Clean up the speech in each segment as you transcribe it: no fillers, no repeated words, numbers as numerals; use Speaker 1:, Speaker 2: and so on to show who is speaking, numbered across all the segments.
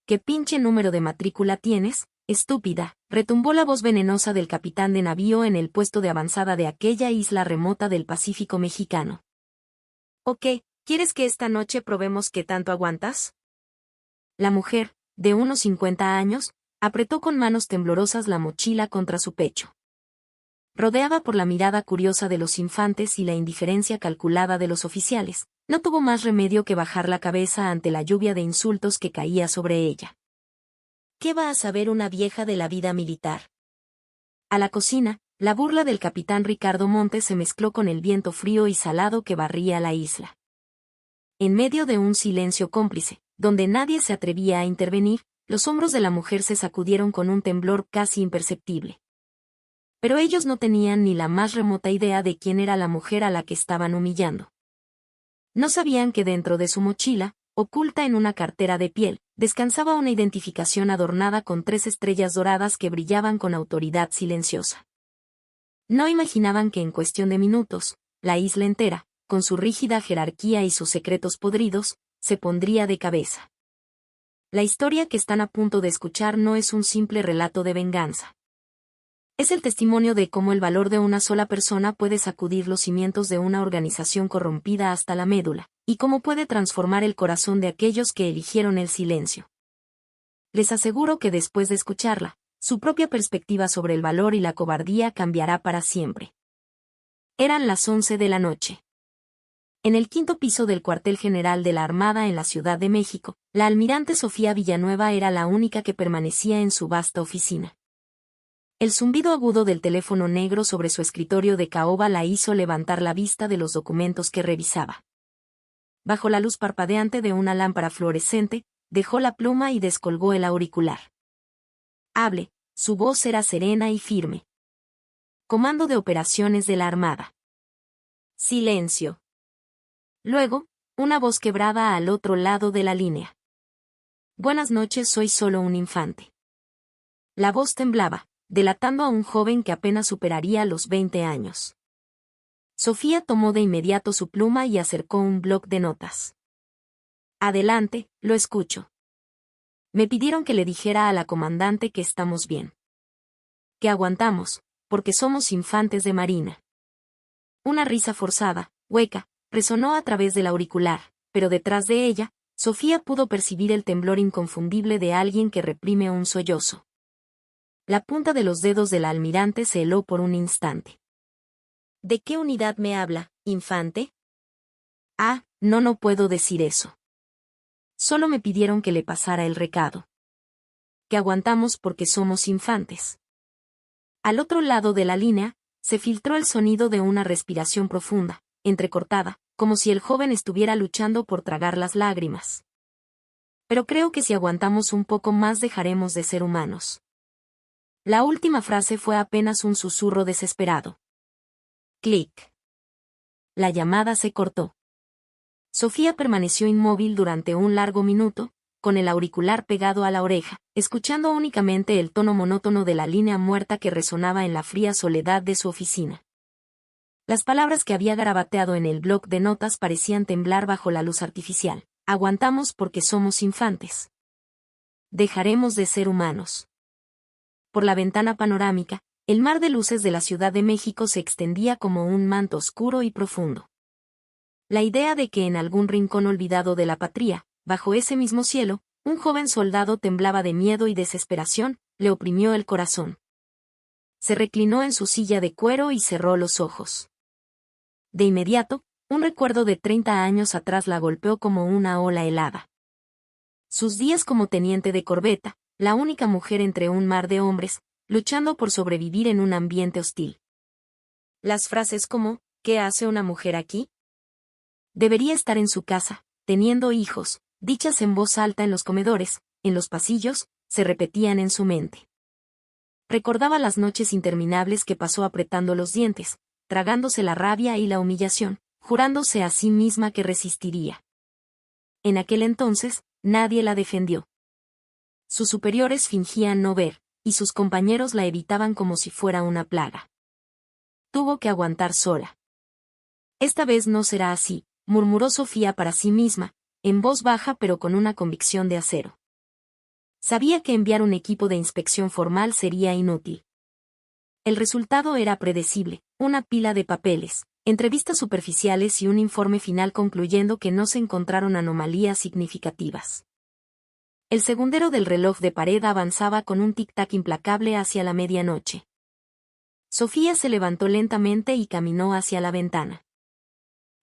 Speaker 1: ¿Qué pinche número de matrícula tienes, estúpida? Retumbó la voz venenosa del capitán de navío en el puesto de avanzada de aquella isla remota del Pacífico mexicano. Ok, ¿quieres que esta noche probemos qué tanto aguantas? La mujer, de unos 50 años, apretó con manos temblorosas la mochila contra su pecho. Rodeada por la mirada curiosa de los infantes y la indiferencia calculada de los oficiales, no tuvo más remedio que bajar la cabeza ante la lluvia de insultos que caía sobre ella. ¿Qué va a saber una vieja de la vida militar? A la cocina, la burla del capitán Ricardo Montes se mezcló con el viento frío y salado que barría la isla. En medio de un silencio cómplice, donde nadie se atrevía a intervenir, los hombros de la mujer se sacudieron con un temblor casi imperceptible. Pero ellos no tenían ni la más remota idea de quién era la mujer a la que estaban humillando. No sabían que dentro de su mochila, oculta en una cartera de piel, descansaba una identificación adornada con 3 estrellas doradas que brillaban con autoridad silenciosa. No imaginaban que en cuestión de minutos, la isla entera, con su rígida jerarquía y sus secretos podridos, se pondría de cabeza. La historia que están a punto de escuchar no es un simple relato de venganza. Es el testimonio de cómo el valor de una sola persona puede sacudir los cimientos de una organización corrompida hasta la médula, y cómo puede transformar el corazón de aquellos que eligieron el silencio. Les aseguro que después de escucharla, su propia perspectiva sobre el valor y la cobardía cambiará para siempre. Eran las 11 de la noche. En el 5º piso del cuartel general de la Armada en la Ciudad de México, la almirante Sofía Villanueva era la única que permanecía en su vasta oficina. El zumbido agudo del teléfono negro sobre su escritorio de caoba la hizo levantar la vista de los documentos que revisaba. Bajo la luz parpadeante de una lámpara fluorescente, dejó la pluma y descolgó el auricular. Hable, su voz era serena y firme. Comando de Operaciones de la Armada. Silencio. Luego, una voz quebrada al otro lado de la línea. Buenas noches, soy solo un infante. La voz temblaba, delatando a un joven que apenas superaría los 20 años. Sofía tomó de inmediato su pluma y acercó un bloc de notas. Adelante, lo escucho. Me pidieron que le dijera a la comandante que estamos bien. Que aguantamos, porque somos infantes de marina. Una risa forzada, hueca, resonó a través del auricular, pero detrás de ella, Sofía pudo percibir el temblor inconfundible de alguien que reprime un sollozo. La punta de los dedos del almirante se heló por un instante. ¿De qué unidad me habla, infante? Ah, no puedo decir eso. Solo me pidieron que le pasara el recado. Que aguantamos porque somos infantes. Al otro lado de la línea, se filtró el sonido de una respiración profunda, entrecortada, como si el joven estuviera luchando por tragar las lágrimas. Pero creo que si aguantamos un poco más dejaremos de ser humanos. La última frase fue apenas un susurro desesperado. Clic. La llamada se cortó. Sofía permaneció inmóvil durante un largo minuto, con el auricular pegado a la oreja, escuchando únicamente el tono monótono de la línea muerta que resonaba en la fría soledad de su oficina. Las palabras que había garabateado en el bloc de notas parecían temblar bajo la luz artificial. Aguantamos porque somos infantes. Dejaremos de ser humanos. Por la ventana panorámica, el mar de luces de la Ciudad de México se extendía como un manto oscuro y profundo. La idea de que en algún rincón olvidado de la patria, bajo ese mismo cielo, un joven soldado temblaba de miedo y desesperación, le oprimió el corazón. Se reclinó en su silla de cuero y cerró los ojos. De inmediato, un recuerdo de 30 años atrás la golpeó como una ola helada. Sus días como teniente de corbeta, la única mujer entre un mar de hombres, luchando por sobrevivir en un ambiente hostil. Las frases como, ¿qué hace una mujer aquí? Debería estar en su casa, teniendo hijos, dichas en voz alta en los comedores, en los pasillos, se repetían en su mente. Recordaba las noches interminables que pasó apretando los dientes, tragándose la rabia y la humillación, jurándose a sí misma que resistiría. En aquel entonces, nadie la defendió. Sus superiores fingían no ver, y sus compañeros la evitaban como si fuera una plaga. Tuvo que aguantar sola. Esta vez no será así, murmuró Sofía para sí misma, en voz baja pero con una convicción de acero. Sabía que enviar un equipo de inspección formal sería inútil. El resultado era predecible, una pila de papeles, entrevistas superficiales y un informe final concluyendo que no se encontraron anomalías significativas. El segundero del reloj de pared avanzaba con un tic-tac implacable hacia la medianoche. Sofía se levantó lentamente y caminó hacia la ventana.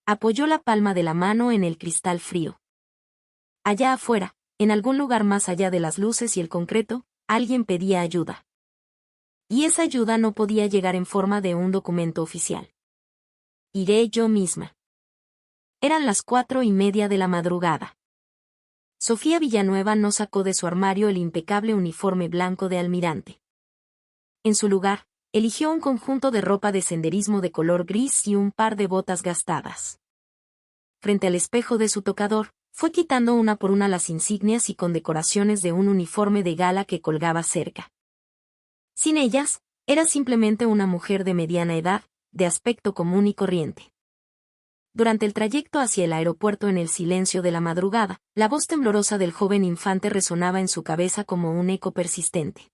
Speaker 1: Apoyó la palma de la mano en el cristal frío. Allá afuera, en algún lugar más allá de las luces y el concreto, alguien pedía ayuda. Y esa ayuda no podía llegar en forma de un documento oficial. Iré yo misma. Eran las 4:30 de la madrugada. Sofía Villanueva no sacó de su armario el impecable uniforme blanco de almirante. En su lugar, eligió un conjunto de ropa de senderismo de color gris y un par de botas gastadas. Frente al espejo de su tocador, fue quitando una por una las insignias y condecoraciones de un uniforme de gala que colgaba cerca. Sin ellas, era simplemente una mujer de mediana edad, de aspecto común y corriente. Durante el trayecto hacia el aeropuerto en el silencio de la madrugada, la voz temblorosa del joven infante resonaba en su cabeza como un eco persistente.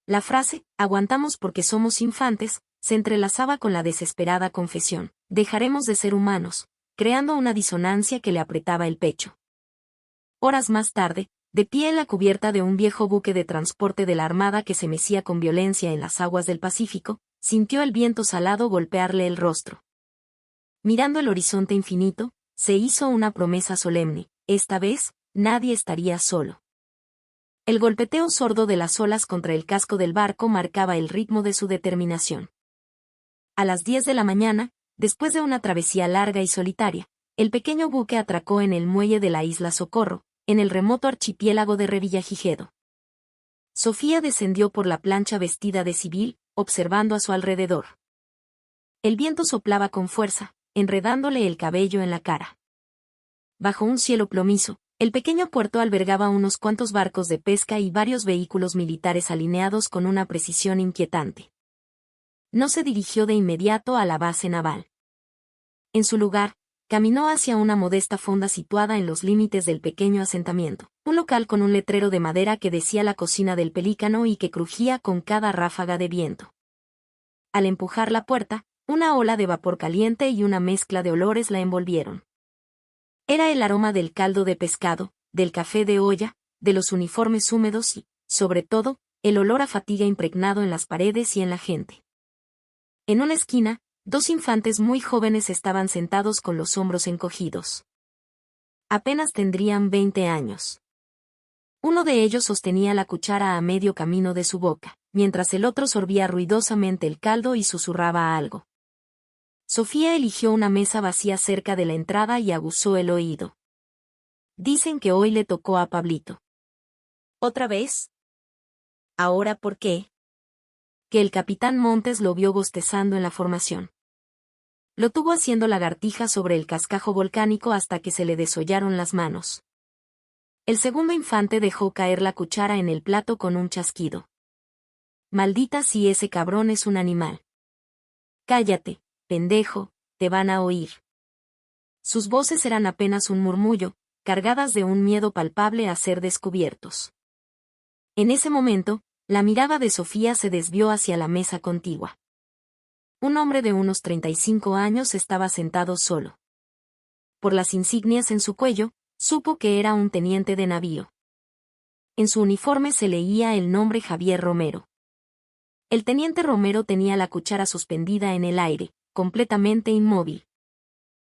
Speaker 1: La frase, aguantamos porque somos infantes, se entrelazaba con la desesperada confesión, dejaremos de ser humanos, creando una disonancia que le apretaba el pecho. Horas más tarde, de pie en la cubierta de un viejo buque de transporte de la Armada que se mecía con violencia en las aguas del Pacífico, sintió el viento salado golpearle el rostro. Mirando el horizonte infinito, se hizo una promesa solemne, esta vez, nadie estaría solo. El golpeteo sordo de las olas contra el casco del barco marcaba el ritmo de su determinación. A las 10 de la mañana, después de una travesía larga y solitaria, el pequeño buque atracó en el muelle de la isla Socorro, en el remoto archipiélago de Revillagigedo. Sofía descendió por la plancha vestida de civil, observando a su alrededor. El viento soplaba con fuerza, enredándole el cabello en la cara. Bajo un cielo plomizo, el pequeño puerto albergaba unos cuantos barcos de pesca y varios vehículos militares alineados con una precisión inquietante. No se dirigió de inmediato a la base naval. En su lugar, caminó hacia una modesta fonda situada en los límites del pequeño asentamiento, un local con un letrero de madera que decía la cocina del Pelícano y que crujía con cada ráfaga de viento. Al empujar la puerta, una ola de vapor caliente y una mezcla de olores la envolvieron. Era el aroma del caldo de pescado, del café de olla, de los uniformes húmedos y, sobre todo, el olor a fatiga impregnado en las paredes y en la gente. En una esquina, dos infantes muy jóvenes estaban sentados con los hombros encogidos. Apenas tendrían 20 años. Uno de ellos sostenía la cuchara a medio camino de su boca, mientras el otro sorbía ruidosamente el caldo y susurraba algo. Sofía eligió una mesa vacía cerca de la entrada y aguzó el oído. Dicen que hoy le tocó a Pablito. ¿Otra vez? ¿Ahora por qué? Que el capitán Montes lo vio bostezando en la formación. Lo tuvo haciendo lagartijas sobre el cascajo volcánico hasta que se le desollaron las manos. El segundo infante dejó caer la cuchara en el plato con un chasquido. Maldita si ese cabrón es un animal. Cállate, pendejo, te van a oír. Sus voces eran apenas un murmullo, cargadas de un miedo palpable a ser descubiertos. En ese momento, la mirada de Sofía se desvió hacia la mesa contigua. Un hombre de unos 35 años estaba sentado solo. Por las insignias en su cuello, supo que era un teniente de navío. En su uniforme se leía el nombre Javier Romero. El teniente Romero tenía la cuchara suspendida en el aire, completamente inmóvil.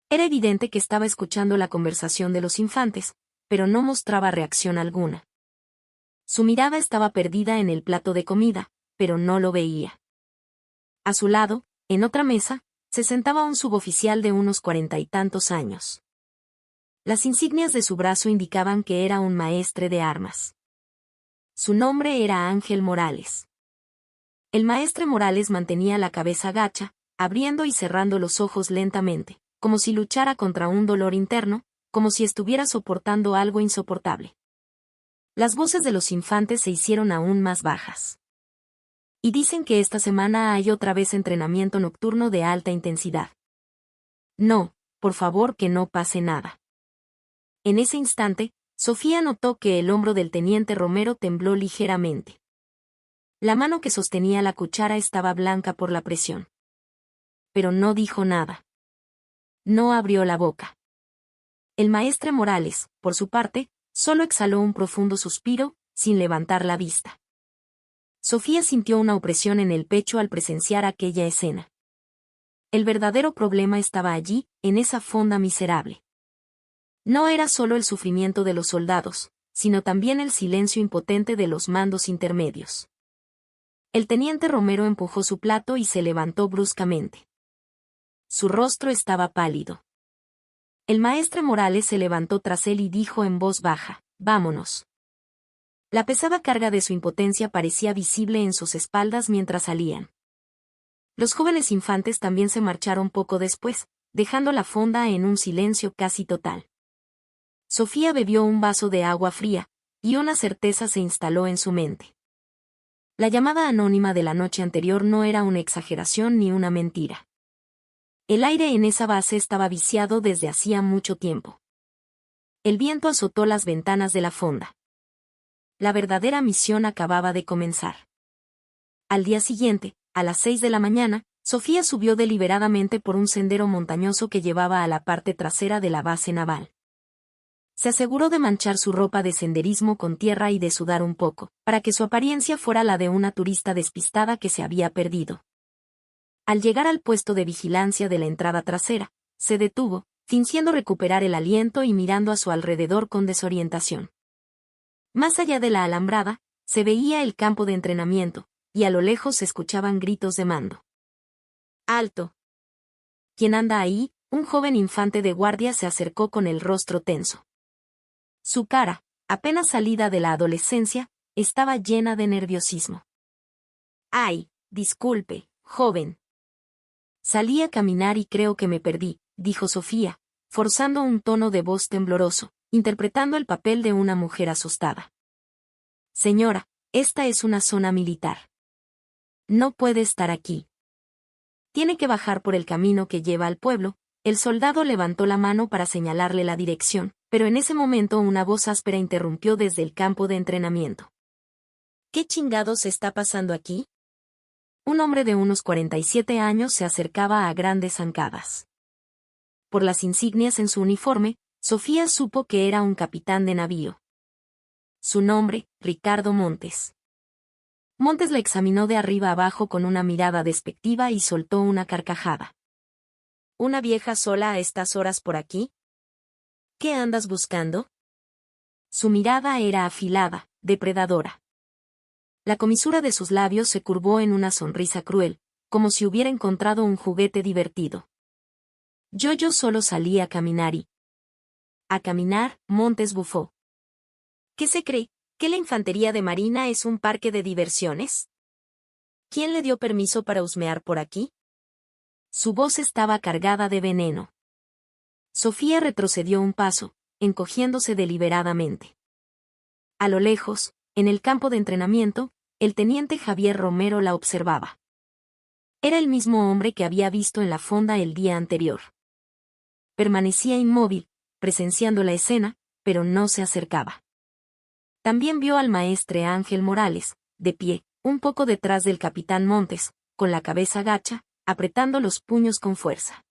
Speaker 1: Era evidente que estaba escuchando la conversación de los infantes, pero no mostraba reacción alguna. Su mirada estaba perdida en el plato de comida, pero no lo veía. A su lado, en otra mesa, se sentaba un suboficial de unos 40 y tantos años. Las insignias de su brazo indicaban que era un maestre de armas. Su nombre era Ángel Morales. El maestre Morales mantenía la cabeza gacha, abriendo y cerrando los ojos lentamente, como si luchara contra un dolor interno, como si estuviera soportando algo insoportable. Las voces de los infantes se hicieron aún más bajas. Y dicen que esta semana hay otra vez entrenamiento nocturno de alta intensidad. No, por favor que no pase nada. En ese instante, Sofía notó que el hombro del teniente Romero tembló ligeramente. La mano que sostenía la cuchara estaba blanca por la presión. Pero no dijo nada. No abrió la boca. El maestre Morales, por su parte, solo exhaló un profundo suspiro, sin levantar la vista. Sofía sintió una opresión en el pecho al presenciar aquella escena. El verdadero problema estaba allí, en esa fonda miserable. No era solo el sufrimiento de los soldados, sino también el silencio impotente de los mandos intermedios. El teniente Romero empujó su plato y se levantó bruscamente. Su rostro estaba pálido. El maestre Morales se levantó tras él y dijo en voz baja: «Vámonos». La pesada carga de su impotencia parecía visible en sus espaldas mientras salían. Los jóvenes infantes también se marcharon poco después, dejando la fonda en un silencio casi total. Sofía bebió un vaso de agua fría, y una certeza se instaló en su mente. La llamada anónima de la noche anterior no era una exageración ni una mentira. El aire en esa base estaba viciado desde hacía mucho tiempo. El viento azotó las ventanas de la fonda. La verdadera misión acababa de comenzar. Al día siguiente, a las 6 de la mañana, Sofía subió deliberadamente por un sendero montañoso que llevaba a la parte trasera de la base naval. Se aseguró de manchar su ropa de senderismo con tierra y de sudar un poco, para que su apariencia fuera la de una turista despistada que se había perdido. Al llegar al puesto de vigilancia de la entrada trasera, se detuvo, fingiendo recuperar el aliento y mirando a su alrededor con desorientación. Más allá de la alambrada, se veía el campo de entrenamiento, y a lo lejos se escuchaban gritos de mando. «¡Alto! ¿Quién anda ahí?», un joven infante de guardia se acercó con el rostro tenso. Su cara, apenas salida de la adolescencia, estaba llena de nerviosismo. «Ay, disculpe, joven. Salí a caminar y creo que me perdí», dijo Sofía, forzando un tono de voz tembloroso, interpretando el papel de una mujer asustada. «Señora, esta es una zona militar. No puede estar aquí. Tiene que bajar por el camino que lleva al pueblo». El soldado levantó la mano para señalarle la dirección, pero en ese momento una voz áspera interrumpió desde el campo de entrenamiento. «¿Qué chingados está pasando aquí?». Un hombre de unos 47 años se acercaba a grandes zancadas. Por las insignias en su uniforme, Sofía supo que era un capitán de navío. Su nombre, Ricardo Montes. Montes la examinó de arriba abajo con una mirada despectiva y soltó una carcajada. «¿Una vieja sola a estas horas por aquí? ¿Qué andas buscando?». Su mirada era afilada, depredadora. La comisura de sus labios se curvó en una sonrisa cruel, como si hubiera encontrado un juguete divertido. Yo solo salí a caminar y... «¿A caminar?», Montes bufó. «¿Qué se cree? ¿Que la infantería de marina es un parque de diversiones? ¿Quién le dio permiso para husmear por aquí?». Su voz estaba cargada de veneno. Sofía retrocedió un paso, encogiéndose deliberadamente. A lo lejos, en el campo de entrenamiento, el teniente Javier Romero la observaba. Era el mismo hombre que había visto en la fonda el día anterior. Permanecía inmóvil, presenciando la escena, pero no se acercaba. También vio al maestre Ángel Morales, de pie, un poco detrás del capitán Montes, con la cabeza gacha, apretando los puños con fuerza.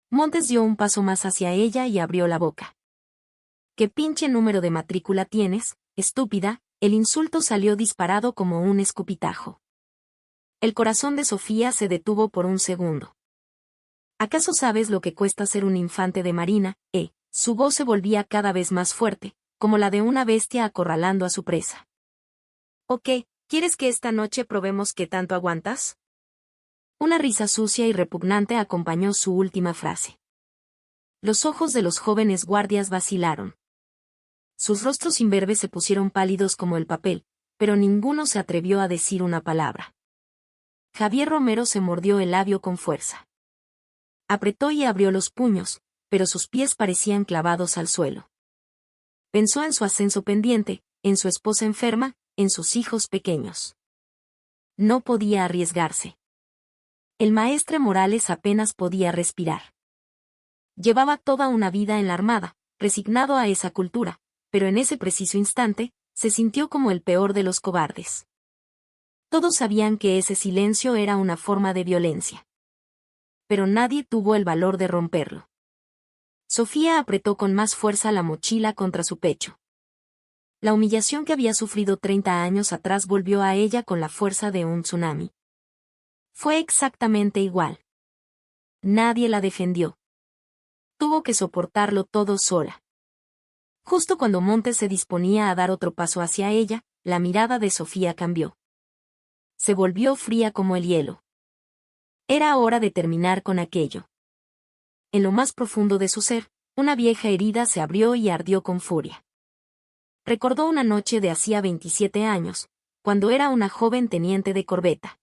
Speaker 1: Montes dio un paso más hacia ella y abrió la boca. «¿Qué pinche número de matrícula tienes, estúpida?». El insulto salió disparado como un escupitajo. El corazón de Sofía se detuvo por un segundo. «¿Acaso sabes lo que cuesta ser un infante de marina?». Su voz se volvía cada vez más fuerte, como la de una bestia acorralando a su presa. «¿O qué? ¿Quieres que esta noche probemos qué tanto aguantas?». Una risa sucia y repugnante acompañó su última frase. Los ojos de los jóvenes guardias vacilaron. Sus rostros imberbes se pusieron pálidos como el papel, pero ninguno se atrevió a decir una palabra. Javier Romero se mordió el labio con fuerza. Apretó y abrió los puños, pero sus pies parecían clavados al suelo. Pensó en su ascenso pendiente, en su esposa enferma, en sus hijos pequeños. No podía arriesgarse. El maestre Morales apenas podía respirar. Llevaba toda una vida en la armada, resignado a esa cultura, pero en ese preciso instante, se sintió como el peor de los cobardes. Todos sabían que ese silencio era una forma de violencia. Pero nadie tuvo el valor de romperlo. Sofía apretó con más fuerza la mochila contra su pecho. La humillación que había sufrido 30 años atrás volvió a ella con la fuerza de un tsunami. Fue exactamente igual. Nadie la defendió. Tuvo que soportarlo todo sola. Justo cuando Montes se disponía a dar otro paso hacia ella, la mirada de Sofía cambió. Se volvió fría como el hielo. Era hora de terminar con aquello. En lo más profundo de su ser, una vieja herida se abrió y ardió con furia. Recordó una noche de hacía 27 años, cuando era una joven teniente de corbeta.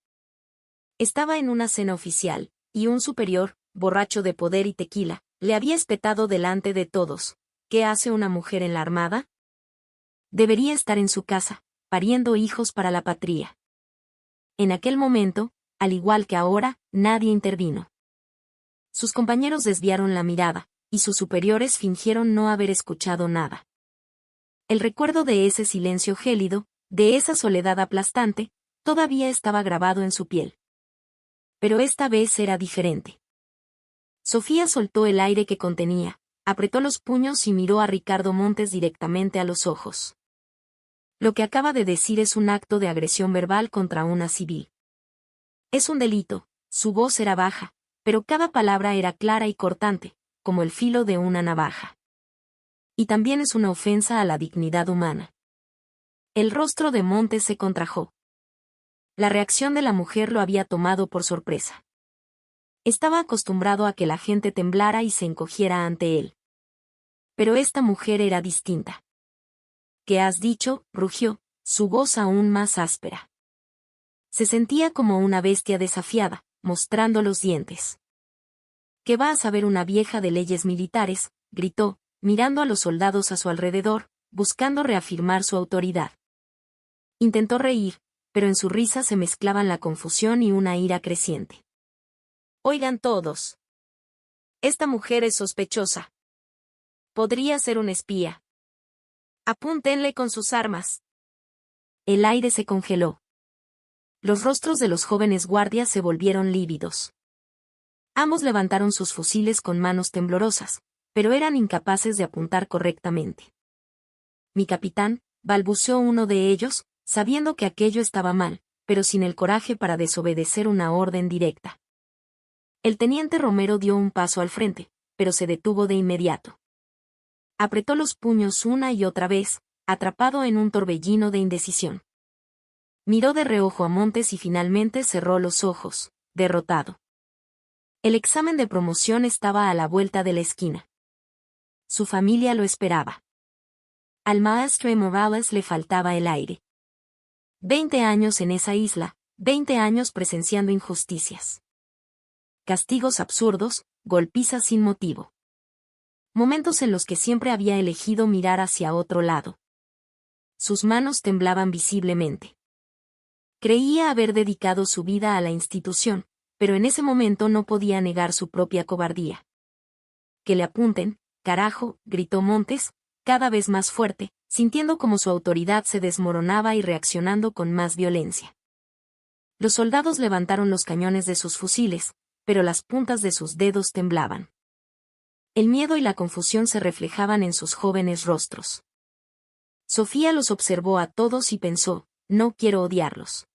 Speaker 1: Estaba en una cena oficial, y un superior, borracho de poder y tequila, le había espetado delante de todos. ¿Qué hace una mujer en la armada? Debería estar en su casa, pariendo hijos para la patria. En aquel momento, al igual que ahora, nadie intervino. Sus compañeros desviaron la mirada, y sus superiores fingieron no haber escuchado nada. El recuerdo de ese silencio gélido, de esa soledad aplastante, todavía estaba grabado en su piel. Pero esta vez era diferente. Sofía soltó el aire que contenía, apretó los puños y miró a Ricardo Montes directamente a los ojos. Lo que acaba de decir es un acto de agresión verbal contra una civil. Es un delito, su voz era baja, pero cada palabra era clara y cortante, como el filo de una navaja. Y también es una ofensa a la dignidad humana. El rostro de Montes se contrajo. La reacción de la mujer lo había tomado por sorpresa. Estaba acostumbrado a que la gente temblara y se encogiera ante él. Pero esta mujer era distinta. ¿Qué has dicho?, rugió, su voz aún más áspera. Se sentía como una bestia desafiada, mostrando los dientes. ¿Qué va a saber una vieja de leyes militares?, gritó, mirando a los soldados a su alrededor, buscando reafirmar su autoridad. Intentó reír, pero en su risa se mezclaban la confusión y una ira creciente. Oigan todos. Esta mujer es sospechosa. Podría ser un espía. Apúntenle con sus armas. El aire se congeló. Los rostros de los jóvenes guardias se volvieron lívidos. Ambos levantaron sus fusiles con manos temblorosas, pero eran incapaces de apuntar correctamente. Mi capitán, balbuceó uno de ellos, sabiendo que aquello estaba mal, pero sin el coraje para desobedecer una orden directa. El teniente Romero dio un paso al frente, pero se detuvo de inmediato. Apretó los puños una y otra vez, atrapado en un torbellino de indecisión. Miró de reojo a Montes y finalmente cerró los ojos, derrotado. El examen de promoción estaba a la vuelta de la esquina. Su familia lo esperaba. Al maestre Morales le faltaba el aire. 20 años en esa isla, 20 años presenciando injusticias. Castigos absurdos, golpizas sin motivo. Momentos en los que siempre había elegido mirar hacia otro lado. Sus manos temblaban visiblemente. Creía haber dedicado su vida a la institución, pero en ese momento no podía negar su propia cobardía. Que le apunten, carajo, gritó Montes, cada vez más fuerte, sintiendo como su autoridad se desmoronaba y reaccionando con más violencia. Los soldados levantaron los cañones de sus fusiles, pero las puntas de sus dedos temblaban. El miedo y la confusión se reflejaban en sus jóvenes rostros. Sofía los observó a todos y pensó, no quiero odiarlos.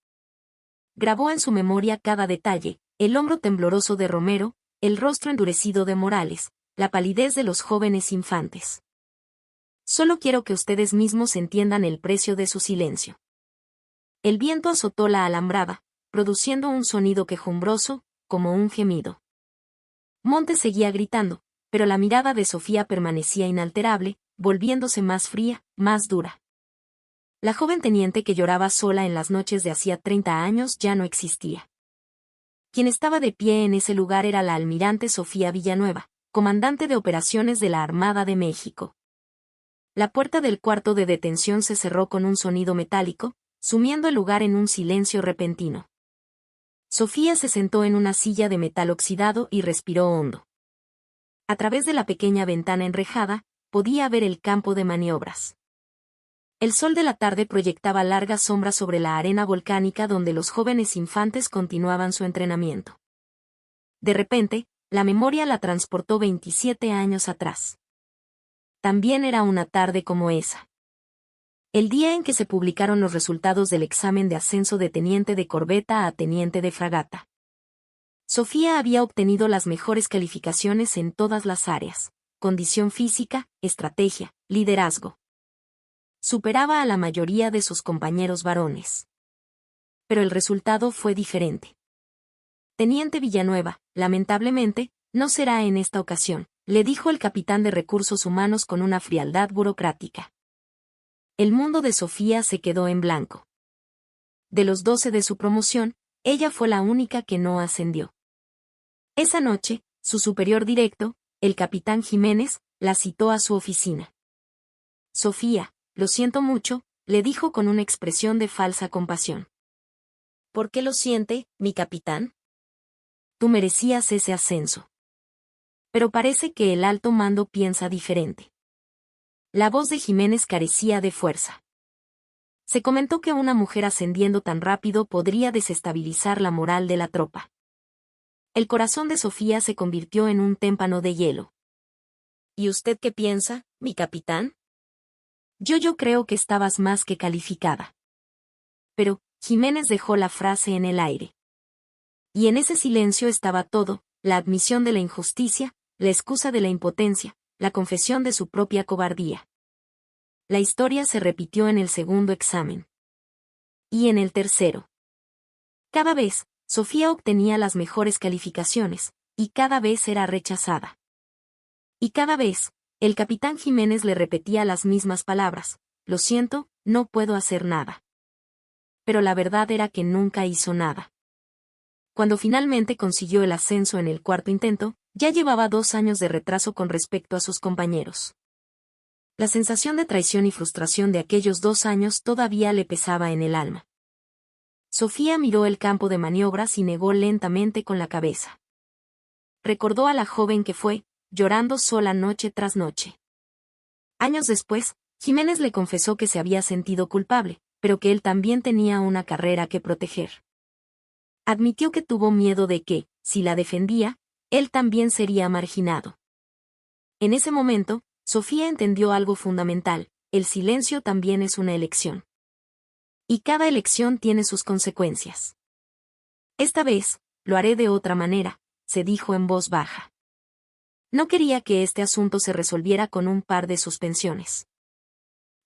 Speaker 1: Grabó en su memoria cada detalle, el hombro tembloroso de Romero, el rostro endurecido de Morales, la palidez de los jóvenes infantes. Solo quiero que ustedes mismos entiendan el precio de su silencio. El viento azotó la alambrada, produciendo un sonido quejumbroso, como un gemido. Montes seguía gritando, pero la mirada de Sofía permanecía inalterable, volviéndose más fría, más dura. La joven teniente que lloraba sola en las noches de hacía 30 años ya no existía. Quien estaba de pie en ese lugar era la almirante Sofía Villanueva, comandante de operaciones de la Armada de México. La puerta del cuarto de detención se cerró con un sonido metálico, sumiendo el lugar en un silencio repentino. Sofía se sentó en una silla de metal oxidado y respiró hondo. A través de la pequeña ventana enrejada, podía ver el campo de maniobras. El sol de la tarde proyectaba largas sombras sobre la arena volcánica donde los jóvenes infantes continuaban su entrenamiento. De repente, la memoria la transportó 27 años atrás. También era una tarde como esa. El día en que se publicaron los resultados del examen de ascenso de teniente de corbeta a teniente de fragata. Sofía había obtenido las mejores calificaciones en todas las áreas: condición física, estrategia, liderazgo. Superaba a la mayoría de sus compañeros varones. Pero el resultado fue diferente. Teniente Villanueva, lamentablemente, no será en esta ocasión, le dijo el capitán de recursos humanos con una frialdad burocrática. El mundo de Sofía se quedó en blanco. De los 12 de su promoción, ella fue la única que no ascendió. Esa noche, su superior directo, el capitán Jiménez, la citó a su oficina. Sofía, lo siento mucho, le dijo con una expresión de falsa compasión. ¿Por qué lo siente, mi capitán? Tú merecías ese ascenso. Pero parece que el alto mando piensa diferente. La voz de Jiménez carecía de fuerza. Se comentó que una mujer ascendiendo tan rápido podría desestabilizar la moral de la tropa. El corazón de Sofía se convirtió en un témpano de hielo. ¿Y usted qué piensa, mi capitán? Yo creo que estabas más que calificada. Pero, Jiménez dejó la frase en el aire. Y en ese silencio estaba todo: la admisión de la injusticia, la excusa de la impotencia, la confesión de su propia cobardía. La historia se repitió en el segundo examen. Y en el tercero. Cada vez, Sofía obtenía las mejores calificaciones, y cada vez era rechazada. Y cada vez, el capitán Jiménez le repetía las mismas palabras: lo siento, no puedo hacer nada. Pero la verdad era que nunca hizo nada. Cuando finalmente consiguió el ascenso en el cuarto intento, ya llevaba 2 años de retraso con respecto a sus compañeros. La sensación de traición y frustración de aquellos 2 años todavía le pesaba en el alma. Sofía miró el campo de maniobras y negó lentamente con la cabeza. Recordó a la joven que fue, llorando sola noche tras noche. Años después, Jiménez le confesó que se había sentido culpable, pero que él también tenía una carrera que proteger. Admitió que tuvo miedo de que, si la defendía, él también sería marginado. En ese momento, Sofía entendió algo fundamental: el silencio también es una elección. Y cada elección tiene sus consecuencias. Esta vez, lo haré de otra manera, se dijo en voz baja. No quería que este asunto se resolviera con un par de suspensiones.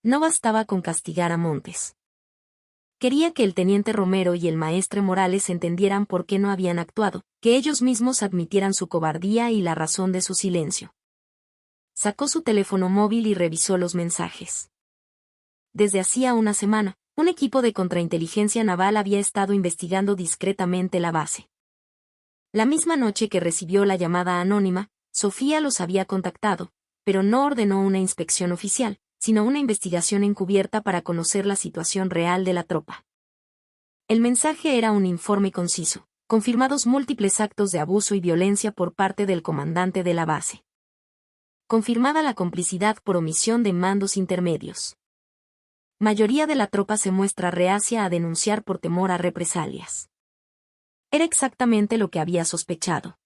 Speaker 1: No bastaba con castigar a Montes. Quería que el teniente Romero y el maestre Morales entendieran por qué no habían actuado, que ellos mismos admitieran su cobardía y la razón de su silencio. Sacó su teléfono móvil y revisó los mensajes. Desde hacía una semana, un equipo de contrainteligencia naval había estado investigando discretamente la base. La misma noche que recibió la llamada anónima, Sofía los había contactado, pero no ordenó una inspección oficial, sino una investigación encubierta para conocer la situación real de la tropa. El mensaje era un informe conciso, confirmados múltiples actos de abuso y violencia por parte del comandante de la base. Confirmada la complicidad por omisión de mandos intermedios. Mayoría de la tropa se muestra reacia a denunciar por temor a represalias. Era exactamente lo que había sospechado.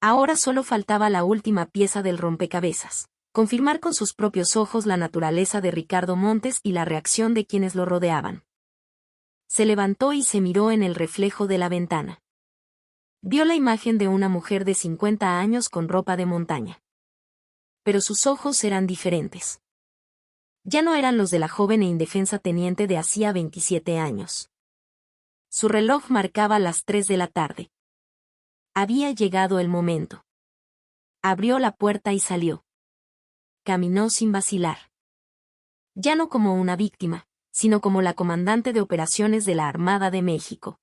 Speaker 1: Ahora solo faltaba la última pieza del rompecabezas: confirmar con sus propios ojos la naturaleza de Ricardo Montes y la reacción de quienes lo rodeaban. Se levantó y se miró en el reflejo de la ventana. Vio la imagen de una mujer de 50 años con ropa de montaña. Pero sus ojos eran diferentes. Ya no eran los de la joven e indefensa teniente de hacía 27 años. Su reloj marcaba las 3 de la tarde. Había llegado el momento. Abrió la puerta y salió. Caminó sin vacilar. Ya no como una víctima, sino como la comandante de operaciones de la Armada de México.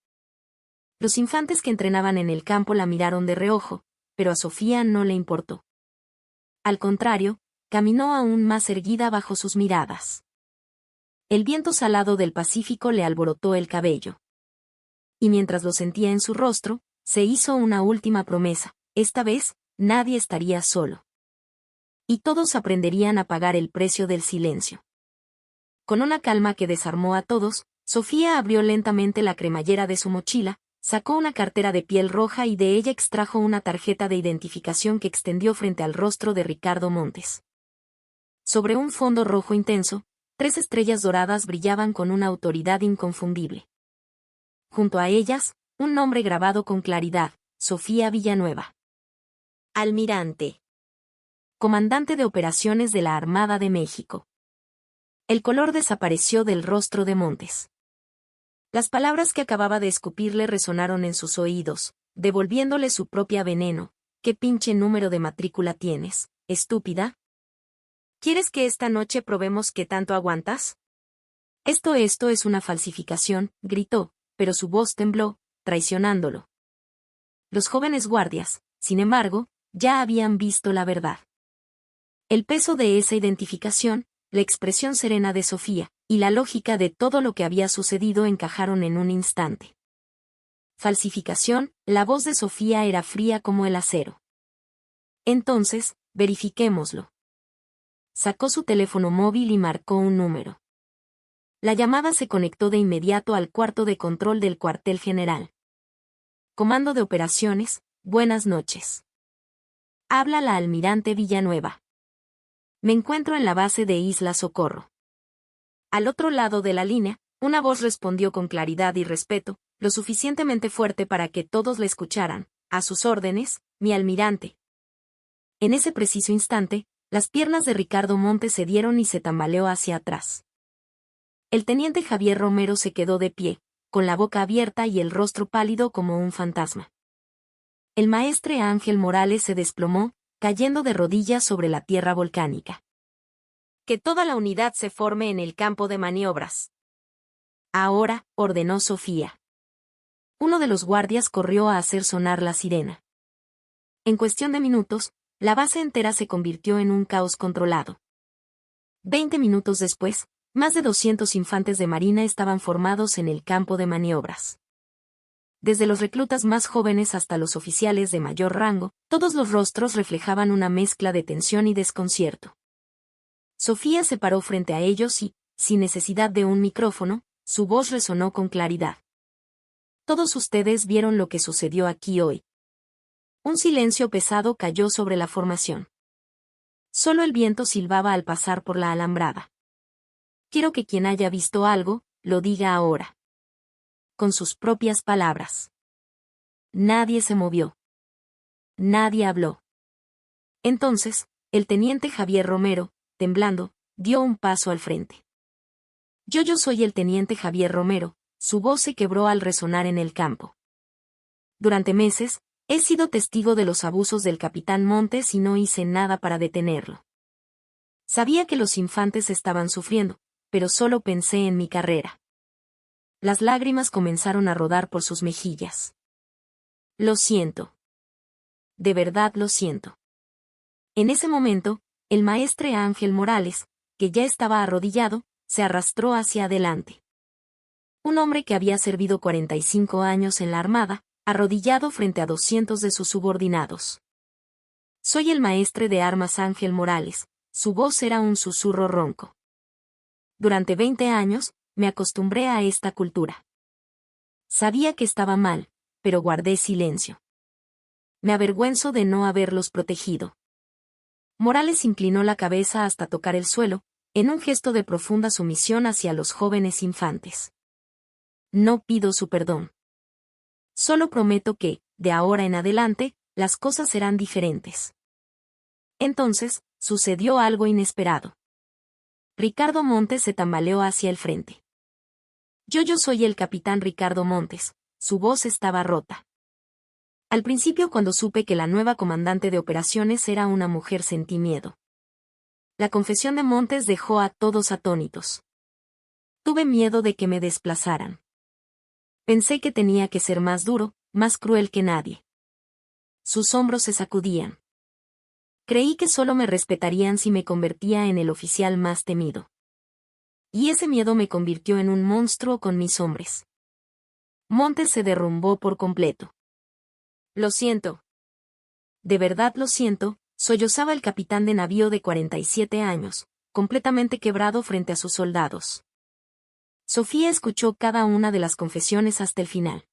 Speaker 1: Los infantes que entrenaban en el campo la miraron de reojo, pero a Sofía no le importó. Al contrario, caminó aún más erguida bajo sus miradas. El viento salado del Pacífico le alborotó el cabello. Y mientras lo sentía en su rostro, se hizo una última promesa: esta vez, nadie estaría solo. Y todos aprenderían a pagar el precio del silencio. Con una calma que desarmó a todos, Sofía abrió lentamente la cremallera de su mochila, sacó una cartera de piel roja y de ella extrajo una tarjeta de identificación que extendió frente al rostro de Ricardo Montes. Sobre un fondo rojo intenso, 3 estrellas doradas brillaban con una autoridad inconfundible. Junto a ellas, un nombre grabado con claridad: Sofía Villanueva. Almirante. Comandante de Operaciones de la Armada de México. El color desapareció del rostro de Montes. Las palabras que acababa de escupirle resonaron en sus oídos, devolviéndole su propia veneno. ¿Qué pinche número de matrícula tienes, estúpida? ¿Quieres que esta noche probemos qué tanto aguantas? Esto es una falsificación, gritó, pero su voz tembló, traicionándolo. Los jóvenes guardias, sin embargo, ya habían visto la verdad. El peso de esa identificación, la expresión serena de Sofía, y la lógica de todo lo que había sucedido encajaron en un instante. Falsificación, la voz de Sofía era fría como el acero. Entonces, verifiquémoslo. Sacó su teléfono móvil y marcó un número. La llamada se conectó de inmediato al cuarto de control del cuartel general. Comando de operaciones, buenas noches. Habla la almirante Villanueva. Me encuentro en la base de Isla Socorro. Al otro lado de la línea, una voz respondió con claridad y respeto, lo suficientemente fuerte para que todos la escucharan. A sus órdenes, mi almirante. En ese preciso instante, las piernas de Ricardo Montes se dieron y se tambaleó hacia atrás. El teniente Javier Romero se quedó de pie, con la boca abierta y el rostro pálido como un fantasma. El maestre Ángel Morales se desplomó, cayendo de rodillas sobre la tierra volcánica. Que toda la unidad se forme en el campo de maniobras. Ahora, ordenó Sofía. Uno de los guardias corrió a hacer sonar la sirena. En cuestión de minutos, la base entera se convirtió en un caos controlado. 20 minutos después, más de 200 infantes de marina estaban formados en el campo de maniobras. Desde los reclutas más jóvenes hasta los oficiales de mayor rango, todos los rostros reflejaban una mezcla de tensión y desconcierto. Sofía se paró frente a ellos y, sin necesidad de un micrófono, su voz resonó con claridad. Todos ustedes vieron lo que sucedió aquí hoy. Un silencio pesado cayó sobre la formación. Solo el viento silbaba al pasar por la alambrada. Quiero que quien haya visto algo, lo diga ahora. Con sus propias palabras. Nadie se movió. Nadie habló. Entonces, el teniente Javier Romero, temblando, dio un paso al frente. Yo soy el teniente Javier Romero, su voz se quebró al resonar en el campo. Durante meses, he sido testigo de los abusos del capitán Montes y no hice nada para detenerlo. Sabía que los infantes estaban sufriendo, pero solo pensé en mi carrera. Las lágrimas comenzaron a rodar por sus mejillas. Lo siento. De verdad lo siento. En ese momento, el maestre Ángel Morales, que ya estaba arrodillado, se arrastró hacia adelante. Un hombre que había servido 45 años en la Armada, arrodillado frente a 200 de sus subordinados. Soy el maestre de armas Ángel Morales, su voz era un susurro ronco. Durante 20 años, me acostumbré a esta cultura. Sabía que estaba mal, pero guardé silencio. Me avergüenzo de no haberlos protegido. Morales inclinó la cabeza hasta tocar el suelo, en un gesto de profunda sumisión hacia los jóvenes infantes. No pido su perdón. Solo prometo que, de ahora en adelante, las cosas serán diferentes. Entonces, sucedió algo inesperado. Ricardo Montes se tambaleó hacia el frente. Yo soy el capitán Ricardo Montes, su voz estaba rota. Al principio cuando supe que la nueva comandante de operaciones era una mujer sentí miedo. La confesión de Montes dejó a todos atónitos. Tuve miedo de que me desplazaran. Pensé que tenía que ser más duro, más cruel que nadie. Sus hombros se sacudían. Creí que solo me respetarían si me convertía en el oficial más temido. Y ese miedo me convirtió en un monstruo con mis hombres. Montes se derrumbó por completo. Lo siento. De verdad lo siento, sollozaba el capitán de navío de 47 años, completamente quebrado frente a sus soldados. Sofía escuchó cada una de las confesiones hasta el final.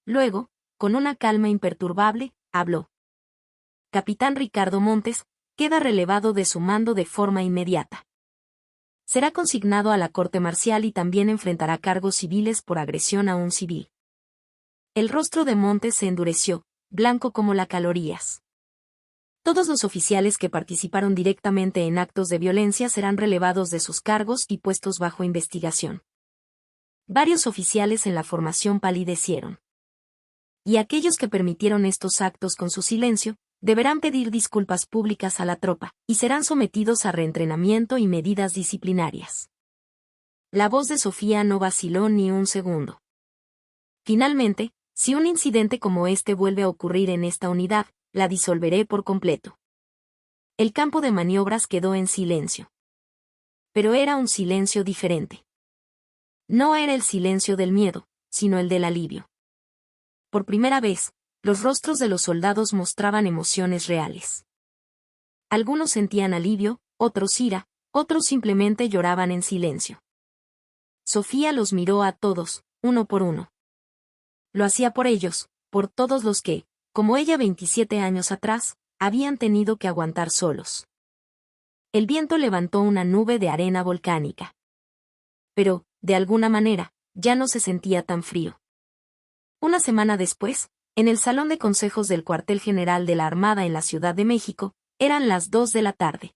Speaker 1: Luego, con una calma imperturbable, habló. Capitán Ricardo Montes, queda relevado de su mando de forma inmediata. Será consignado a la corte marcial y también enfrentará cargos civiles por agresión a un civil. El rostro de Montes se endureció, blanco como las calorías. Todos los oficiales que participaron directamente en actos de violencia serán relevados de sus cargos y puestos bajo investigación. Varios oficiales en la formación palidecieron. Y aquellos que permitieron estos actos con su silencio, deberán pedir disculpas públicas a la tropa, y serán sometidos a reentrenamiento y medidas disciplinarias. La voz de Sofía no vaciló ni un segundo. Finalmente, si un incidente como este vuelve a ocurrir en esta unidad, la disolveré por completo. El campo de maniobras quedó en silencio. Pero era un silencio diferente. No era el silencio del miedo, sino el del alivio. Por primera vez, los rostros de los soldados mostraban emociones reales. Algunos sentían alivio, otros ira, otros simplemente lloraban en silencio. Sofía los miró a todos, uno por uno. Lo hacía por ellos, por todos los que, como ella 27 años atrás, habían tenido que aguantar solos. El viento levantó una nube de arena volcánica. Pero, de alguna manera, ya no se sentía tan frío. Una semana después, en el salón de consejos del cuartel general de la Armada en la Ciudad de México, eran las 2 de la tarde.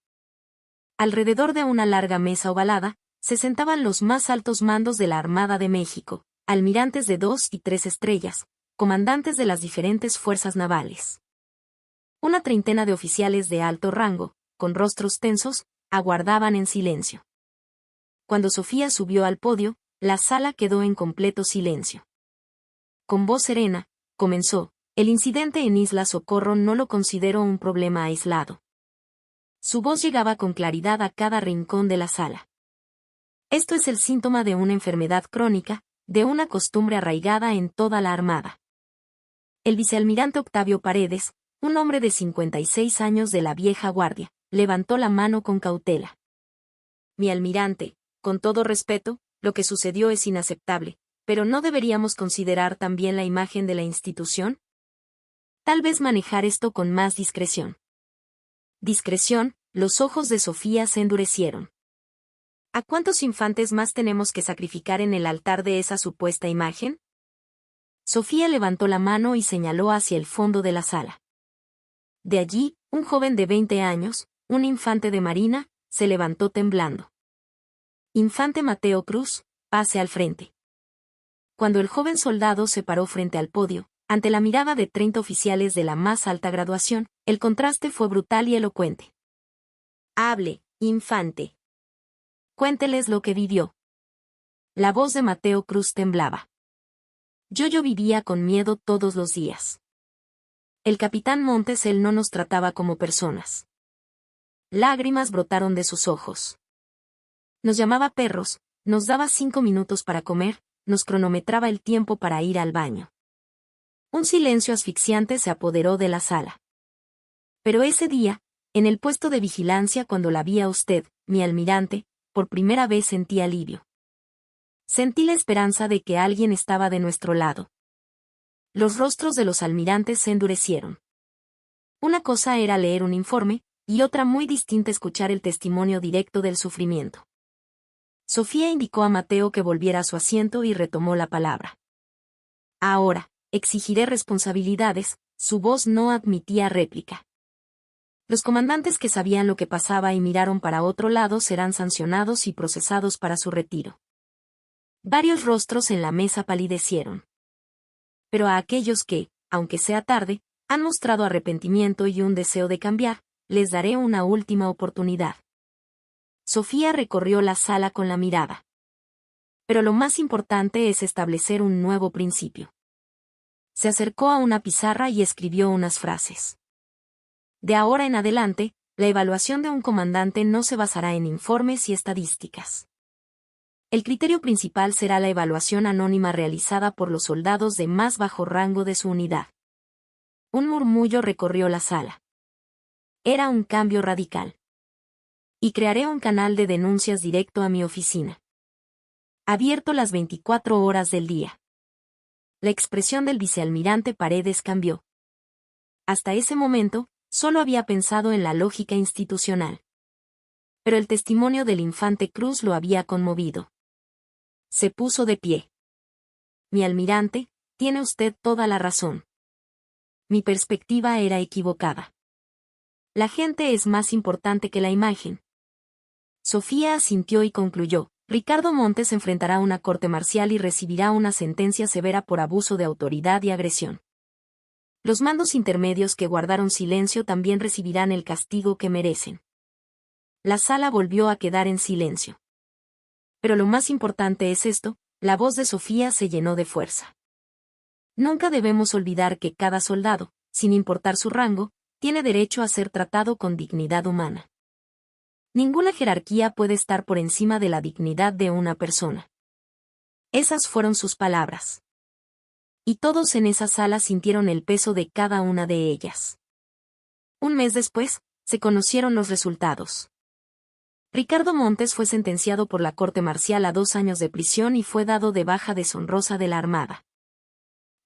Speaker 1: Alrededor de una larga mesa ovalada, se sentaban los más altos mandos de la Armada de México, almirantes de 2 y 3 estrellas, comandantes de las diferentes fuerzas navales. Una treintena de oficiales de alto rango, con rostros tensos, aguardaban en silencio. Cuando Sofía subió al podio, la sala quedó en completo silencio. Con voz serena, comenzó, el incidente en Isla Socorro no lo considero un problema aislado. Su voz llegaba con claridad a cada rincón de la sala. Esto es el síntoma de una enfermedad crónica, de una costumbre arraigada en toda la Armada. El vicealmirante Octavio Paredes, un hombre de 56 años de la vieja guardia, levantó la mano con cautela. Mi almirante, con todo respeto, lo que sucedió es inaceptable, pero ¿no deberíamos considerar también la imagen de la institución? Tal vez manejar esto con más discreción. Discreción, los ojos de Sofía se endurecieron. ¿A cuántos infantes más tenemos que sacrificar en el altar de esa supuesta imagen? Sofía levantó la mano y señaló hacia el fondo de la sala. De allí, un joven de 20 años, un infante de marina, se levantó temblando. Infante Mateo Cruz, pase al frente. Cuando el joven soldado se paró frente al podio, ante la mirada de 30 oficiales de la más alta graduación, el contraste fue brutal y elocuente. Hable, infante. Cuénteles lo que vivió. La voz de Mateo Cruz temblaba. Yo vivía con miedo todos los días. El capitán Montes él no nos trataba como personas. Lágrimas brotaron de sus ojos. Nos llamaba perros, nos daba 5 minutos para comer, nos cronometraba el tiempo para ir al baño. Un silencio asfixiante se apoderó de la sala. Pero ese día, en el puesto de vigilancia cuando la vi a usted, mi almirante, por primera vez sentí alivio. Sentí la esperanza de que alguien estaba de nuestro lado. Los rostros de los almirantes se endurecieron. Una cosa era leer un informe, y otra muy distinta escuchar el testimonio directo del sufrimiento. Sofía indicó a Mateo que volviera a su asiento y retomó la palabra. Ahora, exigiré responsabilidades, su voz no admitía réplica. Los comandantes que sabían lo que pasaba y miraron para otro lado serán sancionados y procesados para su retiro. Varios rostros en la mesa palidecieron. Pero a aquellos que, aunque sea tarde, han mostrado arrepentimiento y un deseo de cambiar, les daré una última oportunidad. Sofía recorrió la sala con la mirada. Pero lo más importante es establecer un nuevo principio. Se acercó a una pizarra y escribió unas frases. De ahora en adelante, la evaluación de un comandante no se basará en informes y estadísticas. El criterio principal será la evaluación anónima realizada por los soldados de más bajo rango de su unidad. Un murmullo recorrió la sala. Era un cambio radical. Y crearé un canal de denuncias directo a mi oficina. Abierto las 24 horas del día. La expresión del vicealmirante Paredes cambió. Hasta ese momento, solo había pensado en la lógica institucional. Pero el testimonio del infante Cruz lo había conmovido. Se puso de pie. Mi almirante, tiene usted toda la razón. Mi perspectiva era equivocada. La gente es más importante que la imagen. Sofía asintió y concluyó: Ricardo Montes enfrentará una corte marcial y recibirá una sentencia severa por abuso de autoridad y agresión. Los mandos intermedios que guardaron silencio también recibirán el castigo que merecen. La sala volvió a quedar en silencio. Pero lo más importante es esto: la voz de Sofía se llenó de fuerza. Nunca debemos olvidar que cada soldado, sin importar su rango, tiene derecho a ser tratado con dignidad humana. Ninguna jerarquía puede estar por encima de la dignidad de una persona. Esas fueron sus palabras. Y todos en esa sala sintieron el peso de cada una de ellas. Un mes después, se conocieron los resultados. Ricardo Montes fue sentenciado por la Corte Marcial a 2 años de prisión y fue dado de baja deshonrosa de la Armada.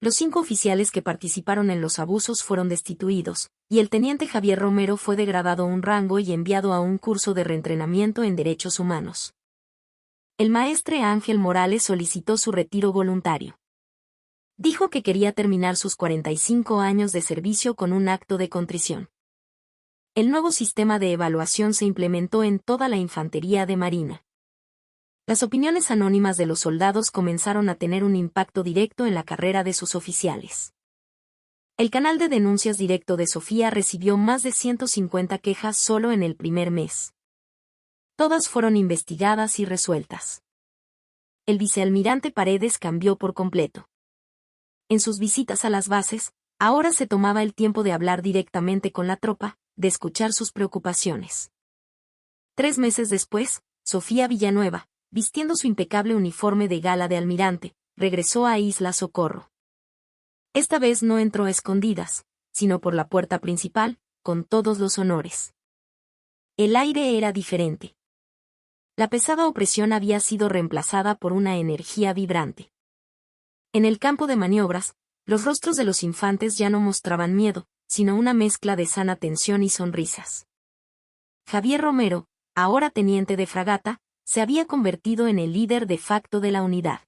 Speaker 1: Los 5 oficiales que participaron en los abusos fueron destituidos, y el teniente Javier Romero fue degradado un rango y enviado a un curso de reentrenamiento en derechos humanos. El maestre Ángel Morales solicitó su retiro voluntario. Dijo que quería terminar sus 45 años de servicio con un acto de contrición. El nuevo sistema de evaluación se implementó en toda la infantería de Marina. Las opiniones anónimas de los soldados comenzaron a tener un impacto directo en la carrera de sus oficiales. El canal de denuncias directo de Sofía recibió más de 150 quejas solo en el primer mes. Todas fueron investigadas y resueltas. El vicealmirante Paredes cambió por completo. En sus visitas a las bases, ahora se tomaba el tiempo de hablar directamente con la tropa, de escuchar sus preocupaciones. 3 meses después, Sofía Villanueva, vistiendo su impecable uniforme de gala de almirante, regresó a Isla Socorro. Esta vez no entró a escondidas, sino por la puerta principal, con todos los honores. El aire era diferente. La pesada opresión había sido reemplazada por una energía vibrante. En el campo de maniobras, los rostros de los infantes ya no mostraban miedo, sino una mezcla de sana tensión y sonrisas. Javier Romero, ahora teniente de fragata, se había convertido en el líder de facto de la unidad.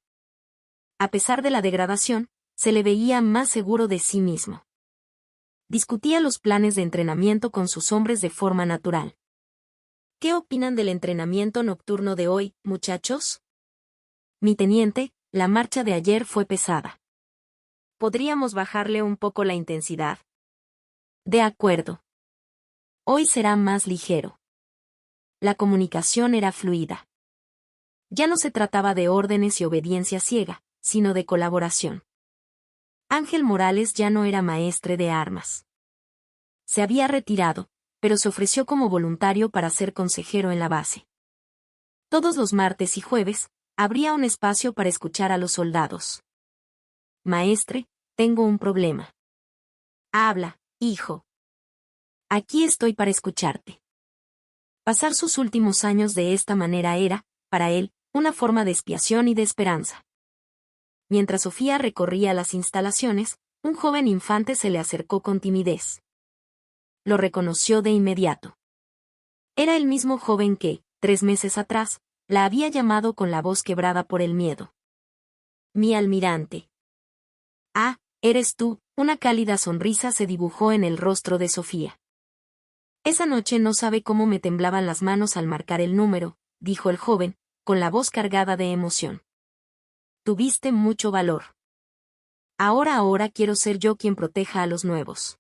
Speaker 1: A pesar de la degradación, se le veía más seguro de sí mismo. Discutía los planes de entrenamiento con sus hombres de forma natural. ¿Qué opinan del entrenamiento nocturno de hoy, muchachos? Mi teniente, la marcha de ayer fue pesada. ¿Podríamos bajarle un poco la intensidad? De acuerdo. Hoy será más ligero. La comunicación era fluida. Ya no se trataba de órdenes y obediencia ciega, sino de colaboración. Ángel Morales ya no era maestre de armas. Se había retirado, pero se ofreció como voluntario para ser consejero en la base. Todos los martes y jueves, habría un espacio para escuchar a los soldados. Maestre, tengo un problema. Habla, hijo. Aquí estoy para escucharte. Pasar sus últimos años de esta manera era, para él, una forma de expiación y de esperanza. Mientras Sofía recorría las instalaciones, un joven infante se le acercó con timidez. Lo reconoció de inmediato. Era el mismo joven que, 3 meses atrás, la había llamado con la voz quebrada por el miedo. Mi almirante. Ah, eres tú. Una cálida sonrisa se dibujó en el rostro de Sofía. Esa noche no sabe cómo me temblaban las manos al marcar el número, dijo el joven, con la voz cargada de emoción. Tuviste mucho valor. Ahora quiero ser yo quien proteja a los nuevos.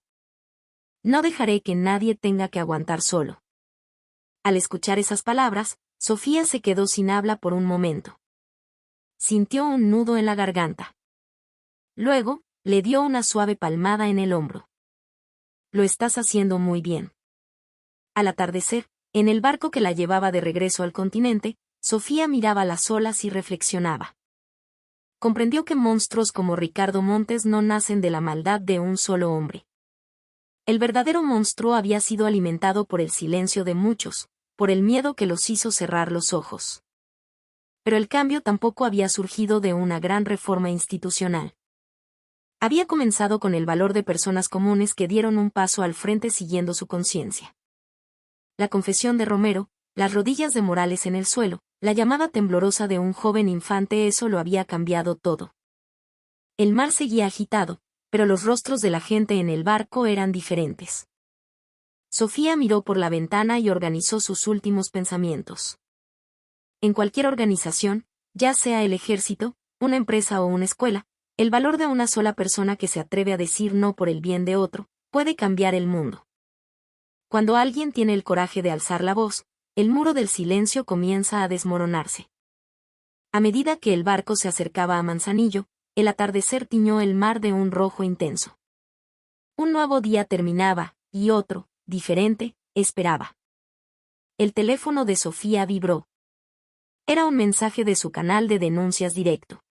Speaker 1: No dejaré que nadie tenga que aguantar solo. Al escuchar esas palabras, Sofía se quedó sin habla por un momento. Sintió un nudo en la garganta. Luego, le dio una suave palmada en el hombro. Lo estás haciendo muy bien. Al atardecer, en el barco que la llevaba de regreso al continente, Sofía miraba las olas y reflexionaba. Comprendió que monstruos como Ricardo Montes no nacen de la maldad de un solo hombre. El verdadero monstruo había sido alimentado por el silencio de muchos, por el miedo que los hizo cerrar los ojos. Pero el cambio tampoco había surgido de una gran reforma institucional. Había comenzado con el valor de personas comunes que dieron un paso al frente siguiendo su conciencia. La confesión de Romero, las rodillas de Morales en el suelo, la llamada temblorosa de un joven infante, eso lo había cambiado todo. El mar seguía agitado, pero los rostros de la gente en el barco eran diferentes. Sofía miró por la ventana y organizó sus últimos pensamientos. En cualquier organización, ya sea el ejército, una empresa o una escuela, el valor de una sola persona que se atreve a decir no por el bien de otro, puede cambiar el mundo. Cuando alguien tiene el coraje de alzar la voz, el muro del silencio comienza a desmoronarse. A medida que el barco se acercaba a Manzanillo, el atardecer tiñó el mar de un rojo intenso. Un nuevo día terminaba, y otro, diferente, esperaba. El teléfono de Sofía vibró. Era un mensaje de su canal de denuncias directo.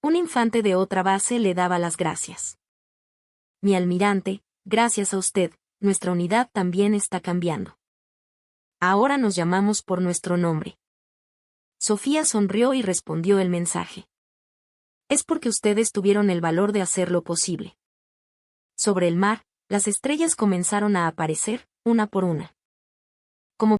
Speaker 1: Un infante de otra base le daba las gracias. Mi almirante, gracias a usted, nuestra unidad también está cambiando. Ahora nos llamamos por nuestro nombre. Sofía sonrió y respondió el mensaje. Es porque ustedes tuvieron el valor de hacer lo posible. Sobre el mar, las estrellas comenzaron a aparecer, una por una.